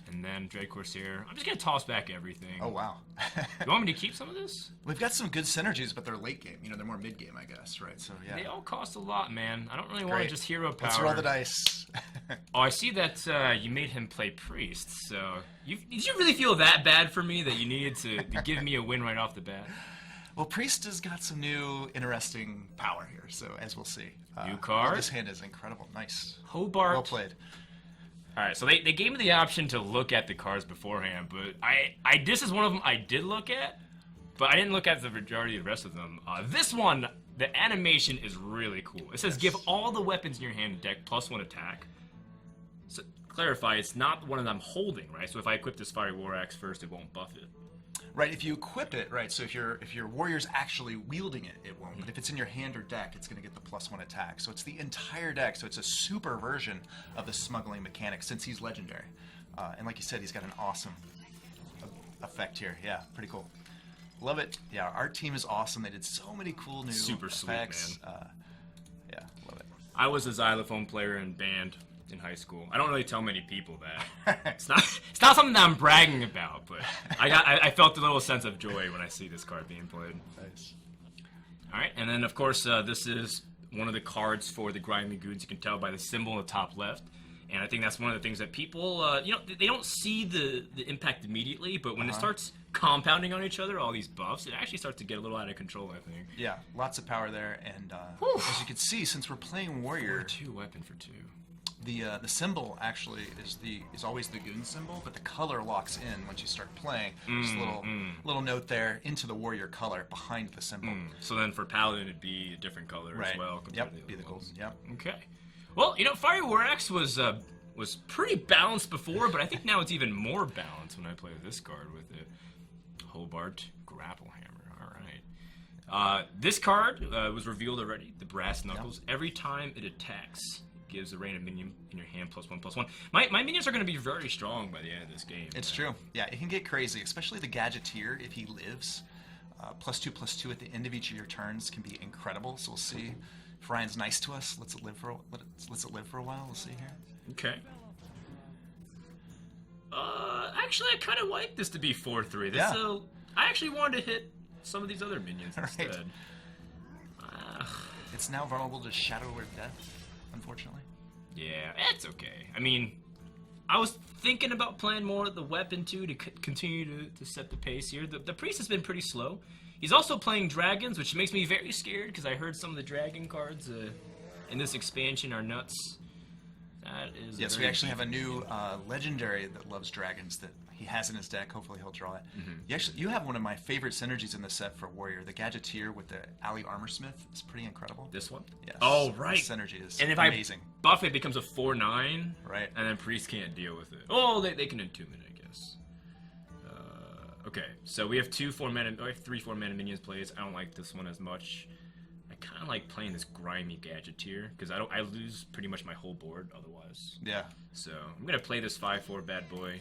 And then Dread Corsair. I'm just going to toss back everything. Oh, wow. You want me to keep some of this? We've got some good synergies, but they're late game. You know, they're more mid game, I guess, right? So, yeah. They all cost a lot, man. I don't really want to just hero power. Let's roll the dice. Oh, I see that you made him play Priest, so... Did you really feel that bad for me that you needed to give me a win right off the bat? Well, Priest has got some new, interesting power here, so as we'll see. New card? This hand is incredible. Nice. Hobart. Well played. All right, so they gave me the option to look at the cards beforehand, but this is one of them I did look at, but I didn't look at the majority of the rest of them. This one, the animation is really cool. It says give all the weapons in your hand and deck +1 attack. So clarify, it's not the one that I'm holding, right? So if I equip this Fiery War Axe first, it won't buff it. Right, if you equip it, right, so if your warrior's actually wielding it, it won't. But if it's in your hand or deck, it's going to get the +1 attack. So it's the entire deck, so it's a super version of the smuggling mechanic since he's legendary. And like you said, he's got an awesome effect here. Yeah, pretty cool. Love it. Yeah, our team is awesome. They did so many cool new effects. Sweet, man. Yeah, love it. I was a xylophone player in band in high school. I don't really tell many people that. It's not something that I'm bragging about, but I felt a little sense of joy when I see this card being played. Nice. All right, and then of course this is one of the cards for the Grimy Goons. You can tell by the symbol in the top left, and I think that's one of the things that people, they don't see the impact immediately, but when it starts compounding on each other, all these buffs, it actually starts to get a little out of control, I think. Yeah, lots of power there, and as you can see, since we're playing warrior, 4/2 weapon for 2. The symbol actually is always the goon symbol, but the color locks in once you start playing. Just a little note there into the warrior color behind the symbol. So then for Paladin, it'd be a different color as well. Yep, be the golden. Yep. Okay. Well, Fiery War Axe was pretty balanced before, but I think now it's even more balanced when I play this card with it. Hobart Grapple Hammer. All right. This card was revealed already. The Brass Knuckles. Yep. Every time it attacks, gives a random minion in your hand +1/+1. My minions are going to be very strong by the end of this game. It's true. Yeah, it can get crazy, especially the Gadgeteer if he lives. +2/+2 at the end of each of your turns can be incredible. So we'll see. If Ryan's nice to us, let's it live for a while. We'll see here. Okay. Actually, I kind of like this to be 4/3. I actually wanted to hit some of these other minions instead. It's now vulnerable to Shadow or Death, unfortunately. Yeah, it's okay. I mean, I was thinking about playing more of the weapon too to continue to set the pace here. The priest has been pretty slow. He's also playing dragons, which makes me very scared because I heard some of the dragon cards in this expansion are nuts. That is yes, we actually have a new legendary that loves dragons that he has in his deck. Hopefully he'll draw it. You have one of my favorite synergies in the set for Warrior. The Gadgeteer with the Alley Armorsmith is pretty incredible. This one? Yes. Oh, right. The synergy is and if amazing. I buff it, becomes a 4/9. Right. And then Priest can't deal with it. Oh, they can entomb it, I guess. Okay, so we have 3 4-mana minions plays. I don't like this one as much. I kind of like playing this grimy Gadgeteer because I lose pretty much my whole board otherwise. Yeah. So I'm gonna play this 5/4 bad boy.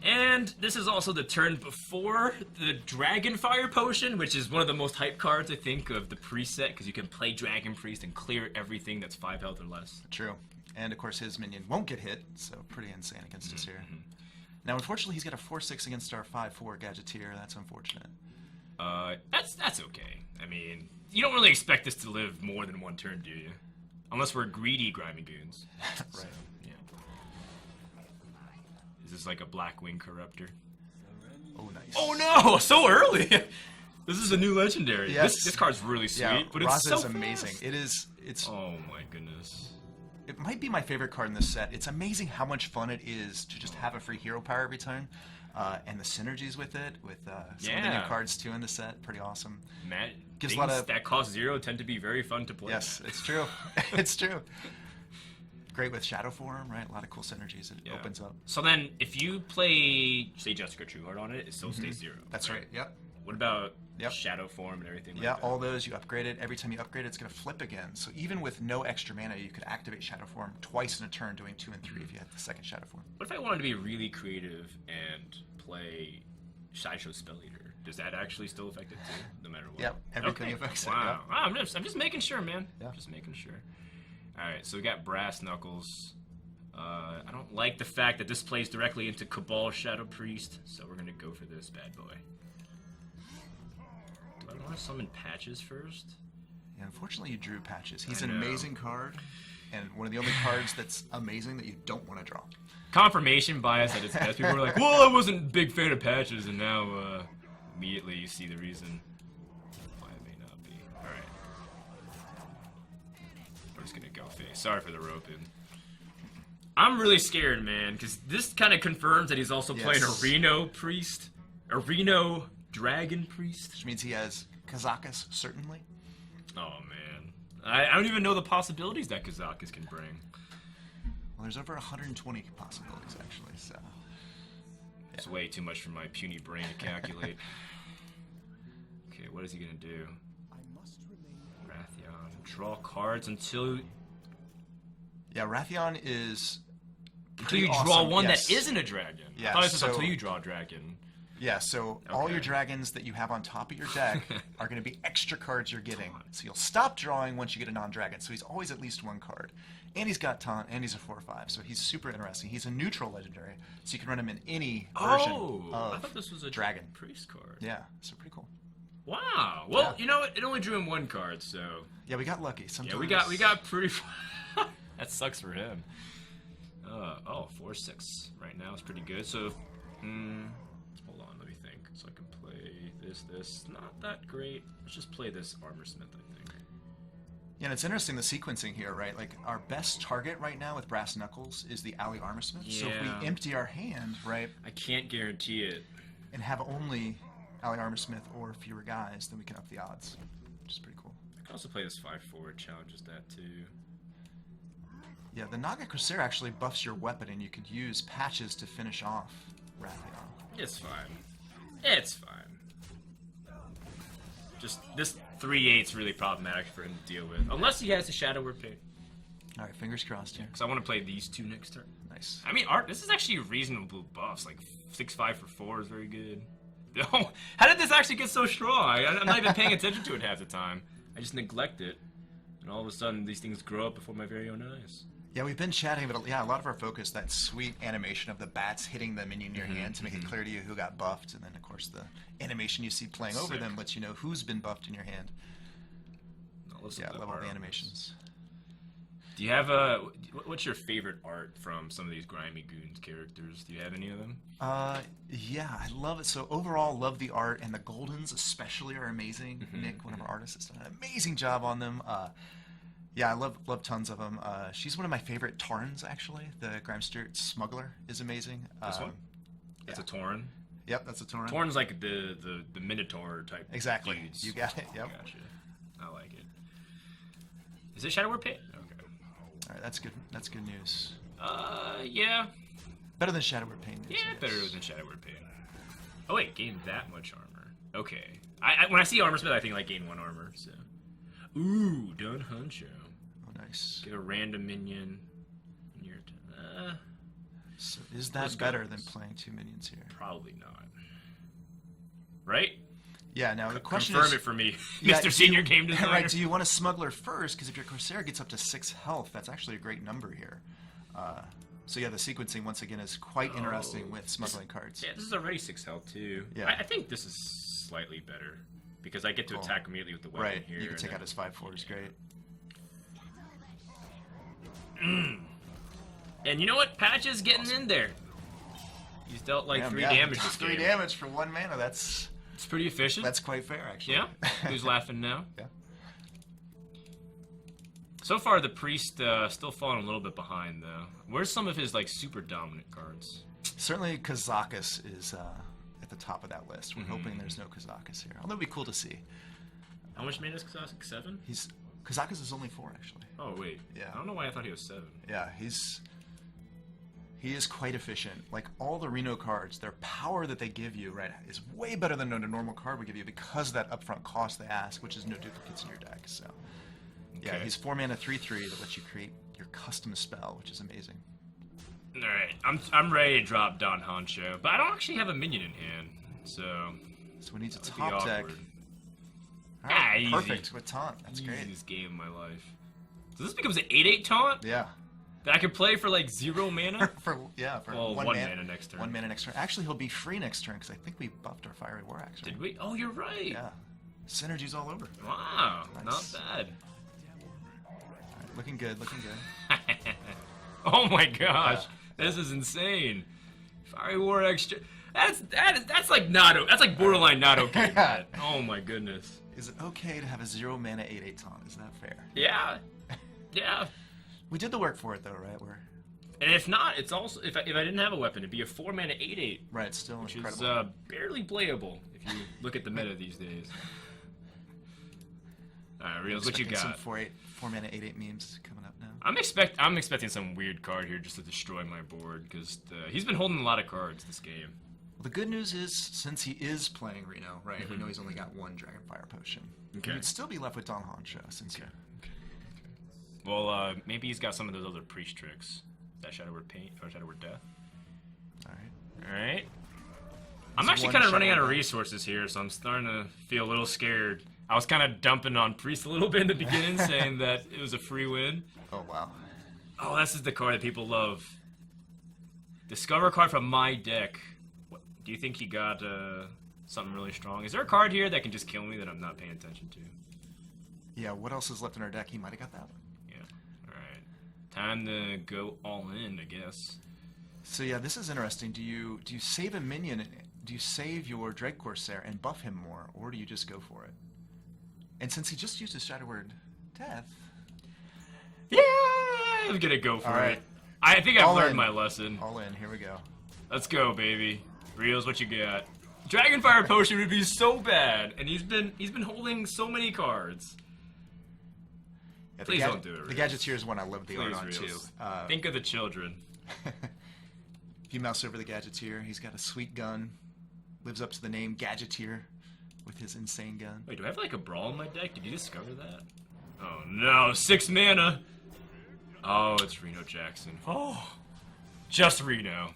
And this is also the turn before the Dragonfire Potion, which is one of the most hype cards, I think, of the Priest set, because you can play Dragon Priest and clear everything that's 5 health or less. True. And, of course, his minion won't get hit, so pretty insane against us here. Now, unfortunately, he's got a 4/6 against our 5/4 Gadgeteer. That's unfortunate. That's okay. I mean, you don't really expect this to live more than one turn, do you? Unless we're greedy Grimy Goons. Right. So, yeah. Is this like a Blackwing Corruptor? Oh, nice. Oh no! So early! This is a new legendary. Yes. This card's really sweet, yeah, but it's so Raza is amazing. Fast. It's. Oh my goodness. It might be my favorite card in this set. It's amazing how much fun it is to just have a free hero power every turn. And the synergies with it, with some of the new cards too in the set, pretty awesome. Matt, gives things a lot of that cost 0 tend to be very fun to play. Yes, it's true. It's true. Great with Shadow Form, right? A lot of cool synergies it opens up. So then, if you play, say, Jessica Trueheart on it, it still stays 0. That's right. Yep. What about Shadow Form and everything like that? Yeah, all those, you upgrade it. Every time you upgrade it, it's going to flip again. So even with no extra mana, you could activate Shadow Form twice in a turn, doing 2 and 3 if you had the second Shadow Form. What if I wanted to be really creative and play Sideshow Spell Eater? Does that actually still affect it too, no matter what? Yep, everything affects it. Wow. I'm just making sure, man. Yeah. Just making sure. All right, so we got Brass Knuckles. I don't don't like the fact that this plays directly into Cabal Shadow Priest, so we're gonna go for this bad boy. Do I want to summon Patches first? Yeah, unfortunately you drew Patches. He's I an know. amazing card, and one of the only cards that's amazing that you don't want to draw. Confirmation bias at its best. People were like, well, I wasn't a big fan of Patches, and now immediately you see the reason why it may not be. Alright. We're just gonna go face. Sorry for the rope in. I'm really scared, man, because this kind of confirms that he's also playing a Reno Priest. A Reno Dragon Priest. Which means he has Kazakus, certainly. Oh, man. I don't even know the possibilities that Kazakus can bring. Well, there's over 120 possibilities, actually, so... It's way too much for my puny brain to calculate. Okay, what is he going to do? Rathion. Draw cards until... Yeah, Rathion is... Until you awesome. draw one Yes. that isn't a dragon. Yeah, I thought it was so- until you draw a dragon. Yeah, so all Okay. your dragons that you have on top of your deck are going to be extra cards you're getting. So you'll stop drawing once you get a non-dragon. So he's always at least one card. And he's got taunt, and he's a 4/5. So he's super interesting. He's a neutral legendary, so you can run him in any version I of thought this was a dragon. priest card. Yeah, so pretty cool. Wow. Well, Yeah. you know what? It only drew him one card, so Yeah, we got lucky. Sometimes yeah, we got pretty. That sucks for him. 4/6 right now is pretty good. So, hold on, let me think. So I can play this. Not that great. Let's just play this Armor Smith, I think. Yeah, and it's interesting the sequencing here, right? Like our best target right now with Brass Knuckles is the Alley Armorsmith. So if Yeah. we empty our hand, right, I can't guarantee it. and have only Alley Armorsmith or fewer guys, then we can up the odds, which is pretty cool. I can also play this 5/4. It challenges that too. Yeah, the Naga Corsair actually buffs your weapon, and you could use Patches to finish off Rathion. It's fine. It's fine. Just this 3/8's really problematic for him to deal with, unless he has the Shadow Word Paint. All right, fingers crossed here. Because I want to play these two next turn. Nice. I mean, this is actually reasonable buffs. Like 6/5 for 4 is very good. Oh, how did this actually get so strong? I'm not even paying attention to it half the time. I just neglect it, and all of a sudden these things grow up before my very own eyes. Yeah, we've been chatting, but yeah, a lot of our focus, that sweet animation of the bats hitting the minion in your hand to make it clear to you who got buffed, and then of course the animation you see playing over Sick. them lets you know who's been buffed in your hand. I'll listen Yeah, to I that love all part the on animations. Do you have what's your favorite art from some of these Grimy Goons characters? Do you have any of them? Yeah, I love it. So overall, love the art, and the Goldens especially are amazing. Nick, one of our artists, has done an amazing job on them. Yeah, I love tons of them. She's one of my favorite Tarns, actually. The Grimstert Smuggler is amazing. This one? That's a Tauren. Yep, that's a Tauren. Tauren's like the Minotaur type. Exactly. dudes. You got it. Yep. Gotcha. I like it. Is it Shadow Word Paint? Okay. All right, that's good. That's good news. Yeah. Better than Shadow Word Paint. Yeah, better than Shadow Word Paint. Oh wait, gain that much armor. Okay. I when I see Armor Smith, I think like gain 1 armor. So. Ooh, done Huncho. Oh, nice. Get a random minion. In your So is that better than playing 2 minions here? probably not. Right? Yeah. Now the question Confirm is, it for me, Yeah, Mr. do Senior you- Game Designer. Right, do you want a Smuggler first? Because if your Corsair gets up to 6 health, that's actually a great number here. So yeah, the sequencing, once again, is quite interesting with smuggling cards. Yeah, this is already 6 health too. Yeah. I think this is slightly better because I get to Cool. attack immediately with the weapon Right, here. you can and take then- out his 5/4 is great. And you know what? Patches getting in there. He's dealt like Damn, 3 yeah. damage this 3 game. damage for 1 mana, that's It's pretty efficient. quite fair, actually. Yeah? Who's laughing now? Yeah. So far, the Priest still falling a little bit behind, though. Where's some of his, like, super dominant cards? Certainly Kazakus is at the top of that list. We're hoping there's no Kazakus here. Although it'd be cool to see. How much mana is Kazakus? 7? Kazakus is only 4, actually. Oh, wait. Yeah. I don't know why I thought he was 7. Yeah, he is quite efficient. Like all the Reno cards, their power that they give you, right, is way better than a normal card would give you because of that upfront cost they ask, which is no duplicates in your deck. So, yeah, Okay. he's 4 mana 3/3 that lets you create your custom spell, which is amazing. All right, I'm ready to drop Don Honcho, but I don't actually have a minion in hand, so So we need to that would be top deck. awkward. All right, easy. perfect with taunt. That's great. Easiest game of my life. So this becomes an 8/8 taunt. Yeah. That I could play for like 0 mana? for Well, one one mana next turn. 1 mana next turn. Actually, he'll be free next turn because I think we buffed our Fiery War Axe. Right? Did we? Oh, you're right. Yeah. Synergy's all over. Wow, Nice. not bad. Right, looking good, looking good. Oh my gosh, this is insane. Fiery War Axe. That's like not. That's like borderline not okay. Yeah. Oh my goodness. Is it okay to have a 0 mana 8/8 taunt? Is that fair? Yeah. Yeah. We did the work for it though, right? And if not, it's also if I didn't have a weapon, it'd be a 4 mana 8/8. Right, still Which incredible. is barely playable if you look at the meta these days. Alright, Reels, what you Expecting got? Some 4 mana 8/8 memes coming up now. I'm expecting some weird card here just to destroy my board because he's been holding a lot of cards this game. Well, the good news is, since he is playing Reno, right, we know he's only got 1 Dragonfire Potion. Okay. He'd still be left with Don Honcho, since Okay. Well, maybe he's got some of those other priest tricks. Is that Shadow Word Paint or Shadow Word Death? Alright. Alright. I'm So actually one kind of Shadow running out of Word. resources here, so I'm starting to feel a little scared. I was kind of dumping on Priest a little bit in the beginning, saying that it was a free win. Oh, wow. Oh, this is the card that people love. Discover a card from my deck. What, do you think he got something really strong? Is there a card here that can just kill me that I'm not paying attention to? Yeah, what else is left in our deck? He might have got that one. Yeah. Alright. Time to go all in, I guess. So yeah, this is interesting. Do you save a minion? Do you save your Dread Corsair and buff him more, or do you just go for it? And since he just used his Shadow Word Death, Yeah, I'm gonna go for All right. it. I think I've All learned in. my lesson. all in. Here we go. Let's go, baby. Reels, what you got? Dragonfire Potion would be so bad, and he's been holding so many cards. Yeah, Please don't do it, The Reels. Gadgeteer is one I love the art Please, on too. Reels. Think of the children. If you mouse over the Gadgeteer, he's got a sweet gun. Lives up to the name Gadgeteer with his insane gun. Wait, do I have like a brawl in my deck? Did you discover that? Oh no, 6 mana. Oh, it's Reno Jackson. Oh, just Reno.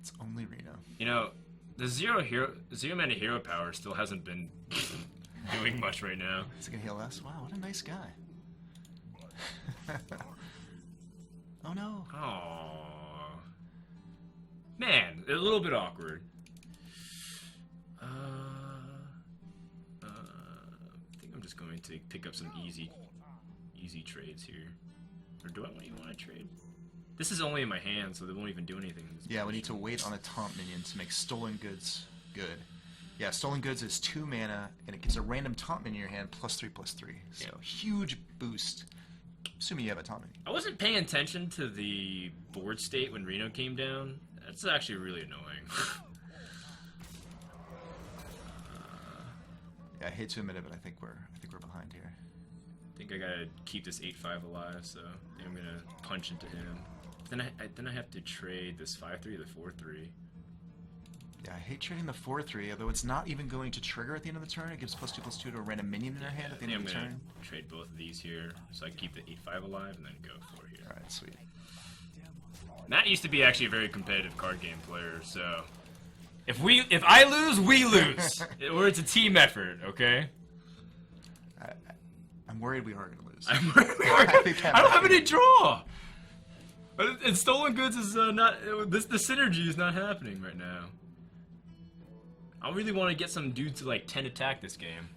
It's only Reno. You know, the zero mana hero power still hasn't been doing much right now. Is it gonna heal us? Wow, what a nice guy. Oh no. Oh, man, a little bit awkward. I think I'm just going to pick up some easy trades here. Or do I want to trade? This is only in my hand, so they won't even do anything. in this Yeah, we need to position. wait on a taunt minion to make Stolen Goods good. Yeah, Stolen Goods is 2 mana, and it gives a random taunt minion in your hand +3/+3. So Yeah. huge boost. Assuming you have a taunt minion. I wasn't paying attention to the board state when Reno came down. That's actually really annoying. Yeah, I hate to admit it, but I think we're behind here. I think I gotta keep this 8/5 alive, so I think I'm gonna punch into him. Then I have to trade this 5/3 to the 4/3. Yeah, I hate trading the 4/3, although it's not even going to trigger at the end of the turn. It gives +2/+2 to a random minion in their hand at the end I'm of the gonna turn. trade both of these here, so I keep the 8/5 alive and then go for here. Alright, sweet. Matt used to be actually a very competitive card game player, so if I lose, we lose, or it's a team effort, okay? I'm worried we are going to lose. I think that don't might have be- any draw. And Stolen Goods is not. The synergy is not happening right now. I really want to get some dudes to like 10 attack this game.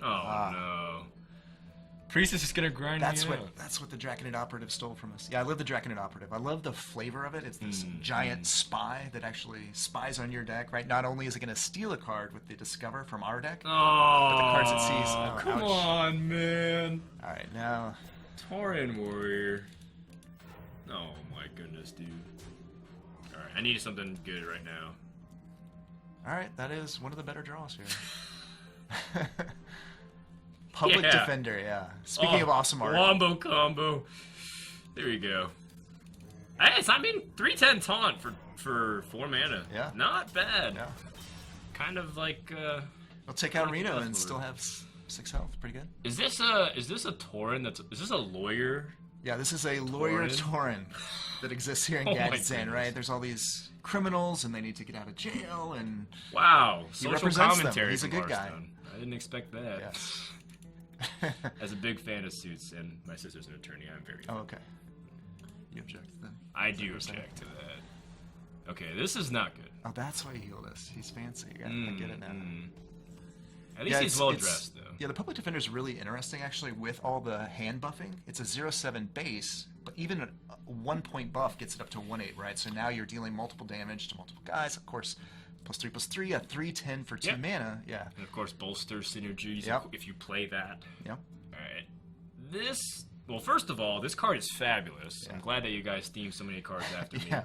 Oh no. Priest is just gonna grind That's me what out. that's what the Draconid Operative stole from us. Yeah, I love the Draconid Operative. I love the flavor of it. It's this giant spy that actually spies on your deck, right? Not only is it going to steal a card with the Discover from our deck. Oh, the cards it sees. Oh, come ouch. on, man. All right, now Tauren Warrior. Oh my goodness, dude. All right, I need something good right now. all right, that is one of the better draws here. Public Yeah. Defender, yeah. Speaking of awesome art. Wombo combo. There you go. Hey, it's, I mean, 3/10 taunt for 4 mana. Yeah. Not bad. Yeah. Kind of like. We'll take out Pretty Reno good and for still it. have 6 health. Pretty good. Is this a Tauren that's? Is this a lawyer? Yeah, this is a lawyer Tauren? Tauren that exists here in Oh my Gadgetzan, goodness. right? There's all these criminals and they need to get out of jail and Wow. Social represents them. commentary He's a from good guy. Hearthstone. I didn't expect that. yes. As a big fan of suits, and my sister's an attorney, I'm very. Oh, okay. You object then? I do object to that. Okay, this is not good. Oh, that's why he healed us. He's fancy. I get it now. At least he's well dressed, though. Yeah, the Public Defender is really interesting, actually, with all the hand buffing. It's a 0.7 base, but even a 1 point buff gets it up to 1.8, right? So now you're dealing multiple damage to multiple guys. Of course, +3/+3, a 3/10 for 2 mana. Yeah. And of course, bolster synergies if you play that. Yep. All right. Well, first of all, this card is fabulous. Yeah. I'm glad that you guys themed so many cards after me. Yeah.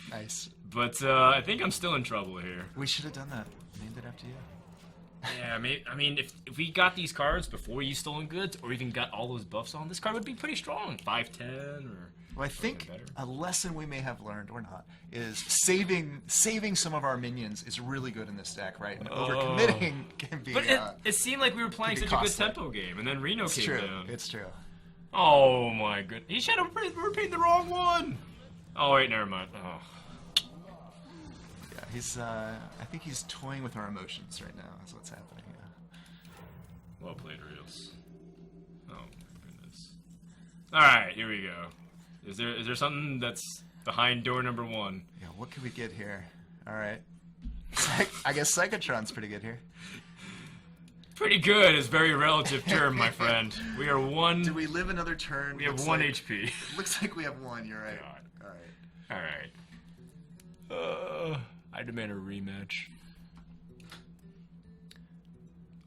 Nice. But I think I'm still in trouble here. We should have done that. Named it after you. Yeah, I mean, if we got these cards before you Stolen Goods, or even got all those buffs on, this card would be pretty strong. 5/10 or. Well, I think a lesson we may have learned, or not, is saving some of our minions is really good in this deck, right? And overcommitting can be. But it seemed like we were playing such a good tempo game, and then Reno came down. It's true. Oh my good! He should have repeated the wrong one. Oh wait, never mind. Oh. Yeah, he's. I think he's toying with our emotions right now. That's what's happening. Yeah. Well played, Reels. Oh my goodness. All right, here we go. Is there something that's behind door number 1? Yeah. What can we get here? All right. I guess Psychotron's pretty good here. Pretty good is very relative term, my friend. We are 1. Do we live another turn? We have 1 HP. Looks like we have 1. You're right. God. All right. I demand a rematch.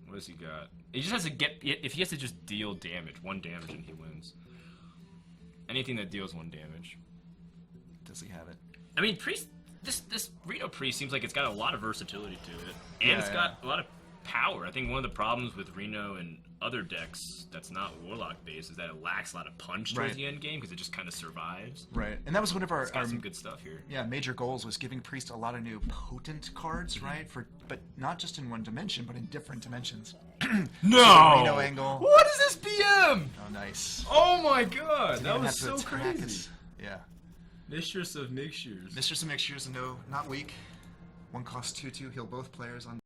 What does he got? He just has to get. If he has to just deal damage, 1 damage, and he wins. Anything that deals 1 damage. Does he have it? I mean, Priest. This Reno Priest seems like it's got a lot of versatility to it, and it's got a lot of power. I think one of the problems with Reno and other decks that's not Warlock based is that it lacks a lot of punch towards the end game because it just kind of survives. Right, and that was one of our got some good stuff here. Yeah, major goals was giving Priest a lot of new potent cards, right? But not just in one dimension, but in different dimensions. No! Reno angle. What is this BM? Oh, nice. Oh my god, that was so crazy. Yeah. Mistress of Mixtures. Mistress of Mixtures, no, not weak. 1 costs 2/2, heal both players on